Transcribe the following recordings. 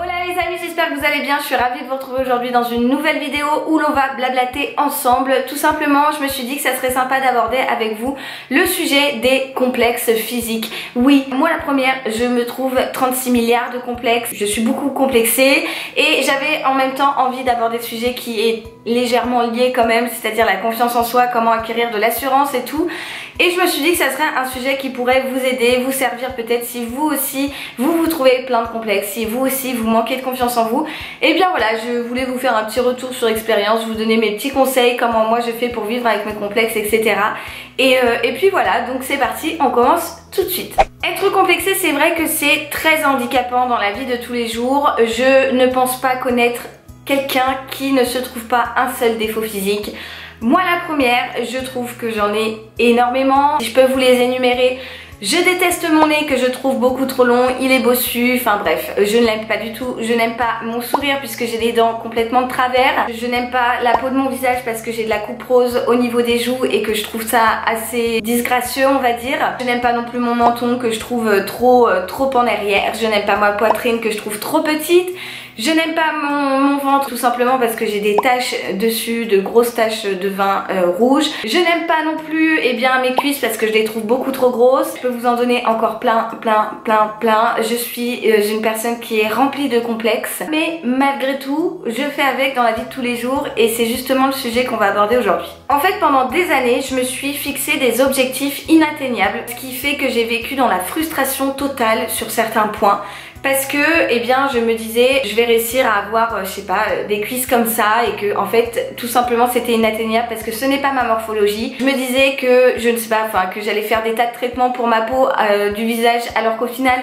Hola les amis, j'espère que vous allez bien, je suis ravie de vous retrouver aujourd'hui dans une nouvelle vidéo où l'on va blablater ensemble. Tout simplement, je me suis dit que ça serait sympa d'aborder avec vous le sujet des complexes physiques. Oui, moi la première, je me trouve 36 milliards de complexes, je suis beaucoup complexée et j'avais en même temps envie d'aborder le sujet qui est légèrement lié quand même, c'est-à-dire la confiance en soi, comment acquérir de l'assurance et tout. Et je me suis dit que ça serait un sujet qui pourrait vous aider, vous servir peut-être si vous aussi, vous trouvez plein de complexes, si vous aussi vous manquez de confiance en vous. Et bien voilà, je voulais vous faire un petit retour sur expérience, vous donner mes petits conseils, comment moi je fais pour vivre avec mes complexes, etc. Et puis voilà, donc c'est parti, on commence tout de suite. Être complexé, c'est vrai que c'est très handicapant dans la vie de tous les jours. Je ne pense pas connaître quelqu'un qui ne se trouve pas un seul défaut physique. Moi la première, je trouve que j'en ai énormément. Si je peux vous les énumérer, je déteste mon nez que je trouve beaucoup trop long, il est bossu, enfin bref, je ne l'aime pas du tout. Je n'aime pas mon sourire puisque j'ai les dents complètement de travers. Je n'aime pas la peau de mon visage parce que j'ai de la coupe rose au niveau des joues et que je trouve ça assez disgracieux, on va dire. Je n'aime pas non plus mon menton que je trouve trop en arrière. Je n'aime pas ma poitrine que je trouve trop petite. Je n'aime pas mon ventre tout simplement parce que j'ai des taches dessus, de grosses taches de vin rouge. Je n'aime pas non plus mes cuisses parce que je les trouve beaucoup trop grosses. Je peux vous en donner encore plein. Je suis une personne qui est remplie de complexes. Mais malgré tout, je fais avec dans la vie de tous les jours et c'est justement le sujet qu'on va aborder aujourd'hui. En fait, pendant des années, je me suis fixé des objectifs inatteignables, ce qui fait que j'ai vécu dans la frustration totale sur certains points. Parce que, je me disais, je vais réussir à avoir, je sais pas, des cuisses comme ça et que, en fait, tout simplement, c'était inatteignable parce que ce n'est pas ma morphologie. Je me disais que, je ne sais pas, que j'allais faire des tas de traitements pour ma peau du visage alors qu'au final,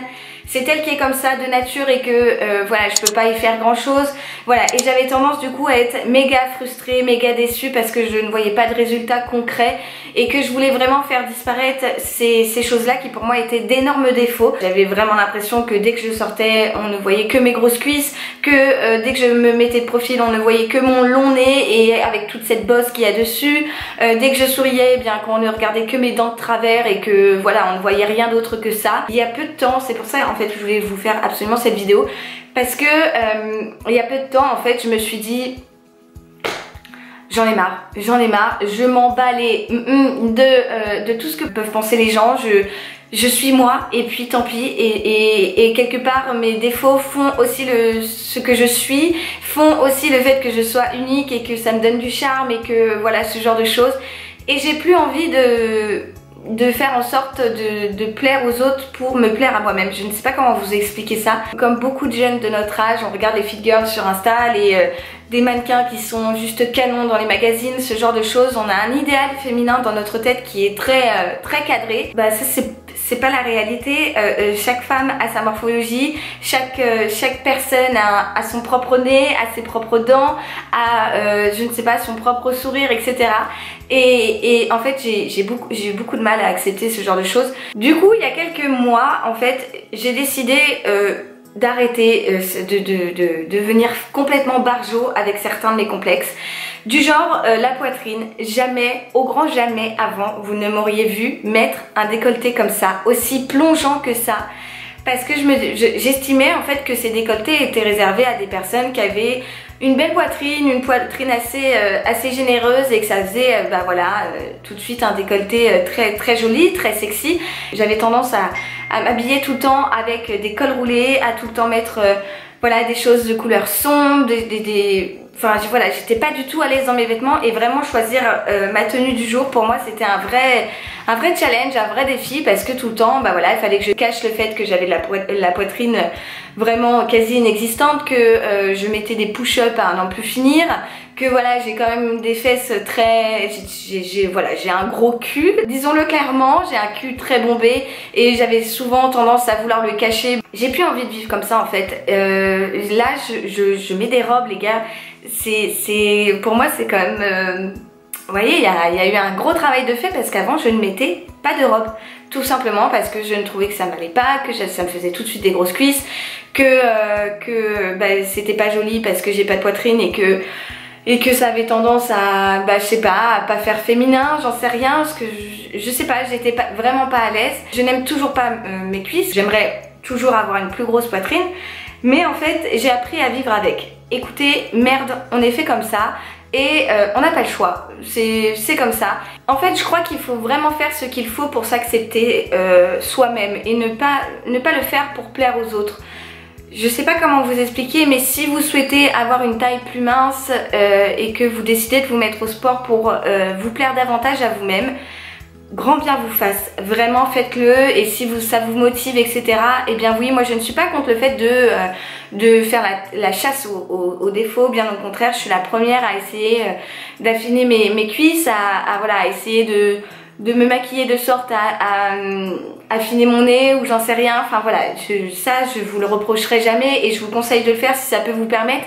c'est elle qui est comme ça de nature et que voilà, je peux pas y faire grand chose. Voilà, et j'avais tendance du coup à être méga frustrée, méga déçue parce que je ne voyais pas de résultats concrets et que je voulais vraiment faire disparaître ces choses-là qui pour moi étaient d'énormes défauts. J'avais vraiment l'impression que dès que je sortais, on ne voyait que mes grosses cuisses, que dès que je me mettais de profil, on ne voyait que mon long nez et avec toute cette bosse qu'il y a dessus. Dès que je souriais, qu'on ne regardait que mes dents de travers et que voilà, on ne voyait rien d'autre que ça. Il y a peu de temps, c'est pour ça en fait je voulais vous faire absolument cette vidéo parce que il y a peu de temps en fait je me suis dit j'en ai marre, je m'en bats de tout ce que peuvent penser les gens, je suis moi et puis tant pis et quelque part mes défauts font aussi ce que je suis, font aussi le fait que je sois unique et que ça me donne du charme et que voilà ce genre de choses et j'ai plus envie de faire en sorte de plaire aux autres pour me plaire à moi-même. Je ne sais pas comment vous expliquer ça. Comme beaucoup de jeunes de notre âge, on regarde les fit girls sur Insta, des mannequins qui sont juste canons dans les magazines, ce genre de choses. On a un idéal féminin dans notre tête qui est très cadré. Bah ça c'est pas la réalité. Chaque femme a sa morphologie, chaque personne a son propre nez, a ses propres dents, a je ne sais pas son propre sourire, etc. Et en fait j'ai eu beaucoup de mal à accepter ce genre de choses. Du coup il y a quelques mois en fait j'ai décidé d'arrêter de devenir complètement barjot avec certains de mes complexes. Du genre la poitrine, jamais, au grand jamais avant, vous ne m'auriez vu mettre un décolleté comme ça, aussi plongeant que ça. Parce que j'estimais en fait que ces décolletés étaient réservés à des personnes qui avaient une belle poitrine, une poitrine assez généreuse et que ça faisait tout de suite un décolleté très joli, très sexy. J'avais tendance à m'habiller tout le temps avec des cols roulés, à tout le temps mettre des choses de couleur sombre, voilà, j'étais pas du tout à l'aise dans mes vêtements et vraiment choisir ma tenue du jour pour moi c'était un vrai challenge, un vrai défi parce que tout le temps il fallait que je cache le fait que j'avais la poitrine vraiment quasi inexistante, que je mettais des push-ups à n'en plus finir, que voilà j'ai quand même des fesses j'ai un gros cul, disons-le clairement, j'ai un cul très bombé et j'avais souvent tendance à vouloir le cacher. J'ai plus envie de vivre comme ça en fait. Là je mets des robes les gars, pour moi c'est quand même vous voyez il y a eu un gros travail de fait parce qu'avant je ne mettais pas de robe, tout simplement parce que je ne trouvais que ça m'allait pas, que ça me faisait tout de suite des grosses cuisses, que c'était pas joli parce que j'ai pas de poitrine et que ça avait tendance à, je sais pas, à pas faire féminin, j'en sais rien, parce que je sais pas, j'étais vraiment pas à l'aise. Je n'aime toujours pas mes cuisses, j'aimerais toujours avoir une plus grosse poitrine, mais en fait j'ai appris à vivre avec. Écoutez, merde, on est fait comme ça et on n'a pas le choix, c'est comme ça. En fait je crois qu'il faut vraiment faire ce qu'il faut pour s'accepter soi-même et ne pas le faire pour plaire aux autres. Je sais pas comment vous expliquer, mais si vous souhaitez avoir une taille plus mince et que vous décidez de vous mettre au sport pour vous plaire davantage à vous-même, grand bien vous fasse, vraiment faites-le. Et si ça vous motive, etc., eh bien oui, moi je ne suis pas contre le fait de faire la chasse aux défauts, bien au contraire, je suis la première à essayer d'affiner mes cuisses, à essayer de me maquiller de sorte à affiner mon nez ou j'en sais rien, enfin voilà, ça je vous le reprocherai jamais et je vous conseille de le faire si ça peut vous permettre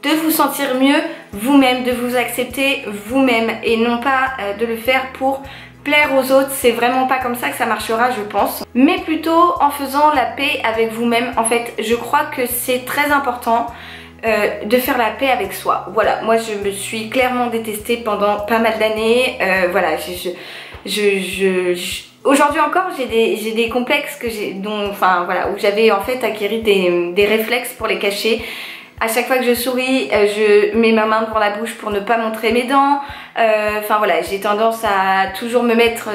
de vous sentir mieux vous-même, de vous accepter vous-même et non pas de le faire pour plaire aux autres. C'est vraiment pas comme ça que ça marchera, je pense, mais plutôt en faisant la paix avec vous-même. En fait, je crois que c'est très important de faire la paix avec soi. Voilà, moi je me suis clairement détestée pendant pas mal d'années, voilà, aujourd'hui encore j'ai des complexes où j'avais en fait acquis des réflexes pour les cacher. À chaque fois que je souris, je mets ma main devant la bouche pour ne pas montrer mes dents. Enfin voilà, j'ai tendance à toujours me mettre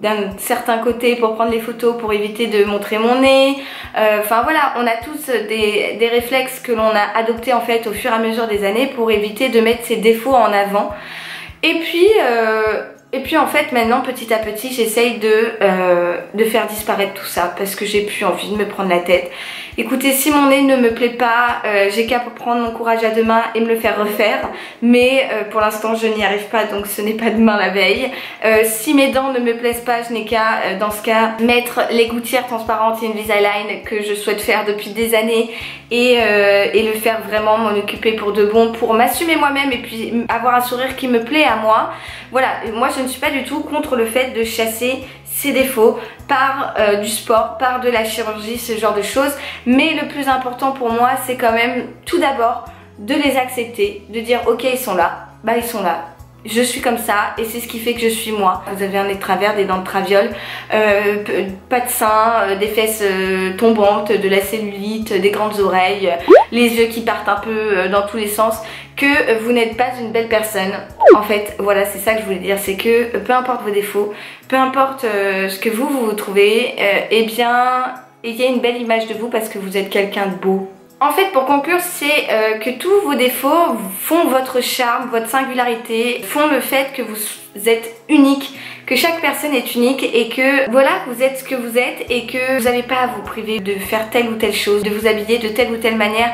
d'un certain côté pour prendre les photos, pour éviter de montrer mon nez. Enfin voilà, on a tous des réflexes que l'on a adoptés en fait au fur et à mesure des années pour éviter de mettre ses défauts en avant. Et puis en fait maintenant petit à petit j'essaye de faire disparaître tout ça parce que j'ai plus envie de me prendre la tête. Écoutez, si mon nez ne me plaît pas, j'ai qu'à prendre mon courage à deux mains et me le faire refaire, mais pour l'instant je n'y arrive pas, donc ce n'est pas demain la veille. Si mes dents ne me plaisent pas, je n'ai qu'à dans ce cas mettre les gouttières transparentes Invisalign que je souhaite faire depuis des années et le faire vraiment, m'en occuper pour de bon, pour m'assumer moi-même et puis avoir un sourire qui me plaît à moi. Voilà, moi je ne suis pas du tout contre le fait de chasser ses défauts par du sport, par de la chirurgie, ce genre de choses, mais le plus important pour moi c'est quand même tout d'abord de les accepter, de dire ok ils sont là, bah ils sont là, je suis comme ça et c'est ce qui fait que je suis moi. Vous avez un nez de travers, des dents de traviole, pas de seins, des fesses tombantes, de la cellulite, des grandes oreilles, les yeux qui partent un peu dans tous les sens, que vous n'êtes pas une belle personne. En fait, voilà, c'est ça que je voulais dire, c'est que peu importe vos défauts, peu importe ce que vous trouvez, eh bien, il y a une belle image de vous parce que vous êtes quelqu'un de beau. En fait, pour conclure, c'est que tous vos défauts font votre charme, votre singularité, font le fait que vous êtes unique, que chaque personne est unique et que voilà, vous êtes ce que vous êtes et que vous n'avez pas à vous priver de faire telle ou telle chose, de vous habiller de telle ou telle manière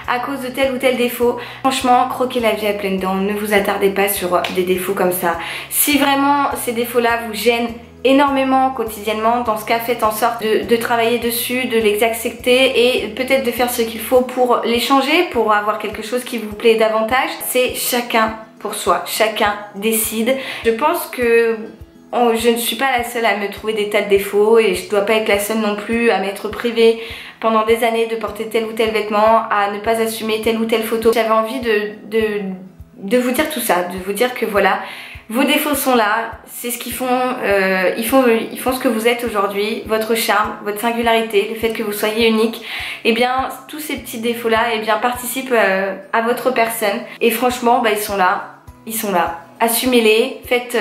à cause de tel ou tel défaut. Franchement, croquez la vie à pleines dents, ne vous attardez pas sur des défauts comme ça. Si vraiment ces défauts-là vous gênent énormément quotidiennement, dans ce cas faites en sorte de travailler dessus, de les accepter et peut-être de faire ce qu'il faut pour les changer, pour avoir quelque chose qui vous plaît davantage. C'est chacun pour soi, chacun décide. Je pense que je ne suis pas la seule à me trouver des tas de défauts et je ne dois pas être la seule non plus à m'être privée pendant des années de porter tel ou tel vêtement, à ne pas assumer telle ou telle photo. J'avais envie de vous dire tout ça, de vous dire que voilà, vos défauts sont là, c'est ce qu'ils font, ils font ce que vous êtes aujourd'hui, votre charme, votre singularité, le fait que vous soyez unique, et bien tous ces petits défauts là participent à votre personne et franchement bah, ils sont là, assumez-les, faites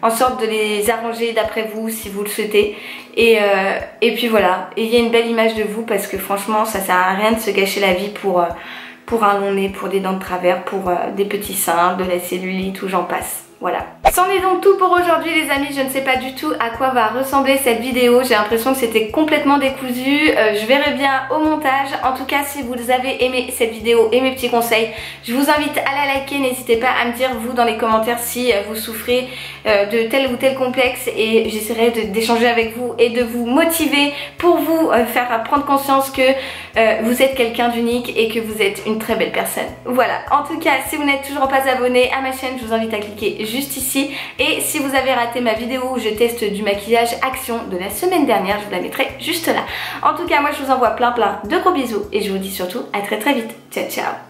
en sorte de les arranger d'après vous si vous le souhaitez et puis voilà, ayez une belle image de vous parce que franchement ça sert à rien de se gâcher la vie pour un long nez, pour des dents de travers, pour des petits seins, de la cellulite ou j'en passe. Voilà. C'en est donc tout pour aujourd'hui les amis, je ne sais pas du tout à quoi va ressembler cette vidéo, j'ai l'impression que c'était complètement décousu, je verrai bien au montage. En tout cas si vous avez aimé cette vidéo et mes petits conseils, je vous invite à la liker, n'hésitez pas à me dire vous dans les commentaires si vous souffrez de tel ou tel complexe et j'essaierai d'échanger avec vous et de vous motiver pour vous faire prendre conscience que vous êtes quelqu'un d'unique et que vous êtes une très belle personne. Voilà, en tout cas si vous n'êtes toujours pas abonné à ma chaîne, je vous invite à cliquer juste ici et si vous avez raté ma vidéo où je teste du maquillage action de la semaine dernière, je vous la mettrai juste là. En tout cas moi je vous envoie plein de gros bisous et je vous dis surtout à très vite. Ciao ciao.